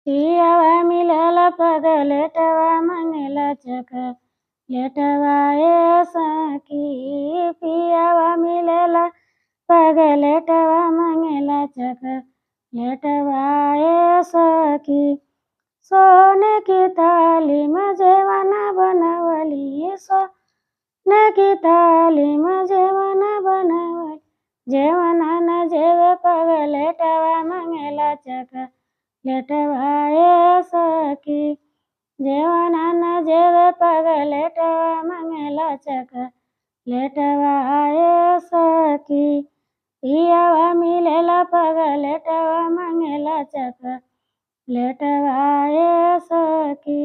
पियावा मिलला पगलेटवा मंगेला चकलेटवा ए सखी। पियावा मिलला पगलेटवा मंगेला चकलेटवा ए सखी। सोने की थाली में जेवण बनवली, सोने की थाली में जेवण बनवली। जेवणान जेवे पगलेटवा मंगेला चकलेटवा ए सखी। जेवणान जेवे पगलेटवा मंगेला चकलेटवा ए सखी। पियावा मिलेला पगलेटवा मंगेला चकलेटवा ए सखी।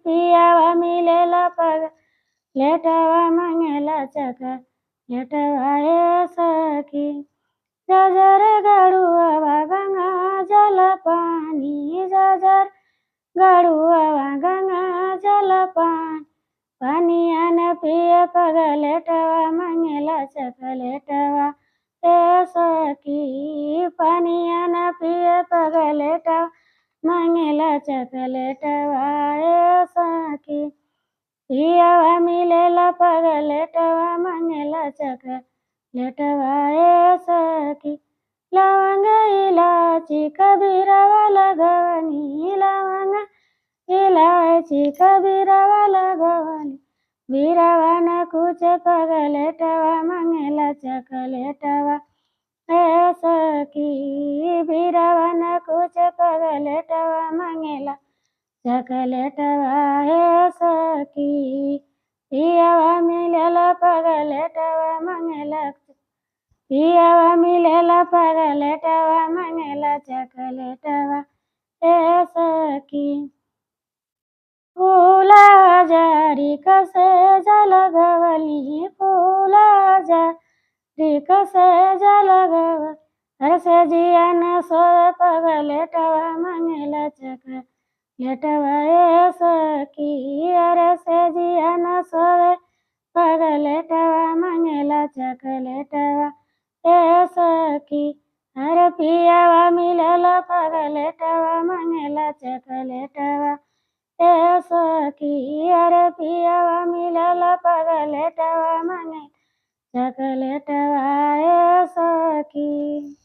पियावा मिलेला पगलेटवा मंगेला चकलेटवा ए सखी। जजर गड़ुआ गंगा जल पानी, जजर गड़ुआ गंगा जल पानी। पानिया न पिए पगलेटवा मंगेला चकलेटवा ए सखी। पानिया न पिए पगलेटवा मंगेला चकलेटवा ए सखी। पियावा मिलेला पगलेटवा मंगेला चकलेटवा ए सखी। लवंग इलायची कबीरवा लगवनी, लवंग इलायची कबीरवा लगवनी। बीरवा न कुछ पगलेटवा मंगेला चकलेटवा ए सखी। बीरवा न कुछ पगलेटवा मंगेला चकलेटवा ए सखी। पियावा मिलेला पगलेटवा मंगेला, पियावा मिलेला पगलेटवा मंगेला चकलेटवा ए सखी। फूला जारी कसे जलगवली, फूला जारी कसे जलगवली। हर से जिया न सोवे पगलेटवा मंगेला चकलेटवा ए सखी। हर से जिया न सोवे पगलेटवा मंगेला चकलेटवा ए सखी। हर पियावा मिलेला पगलेटवा मंगेला चकलेटवा ए सखी। हर पियावा मिलेला पगलेटवा मंगेला चकलेटवा ए सखी।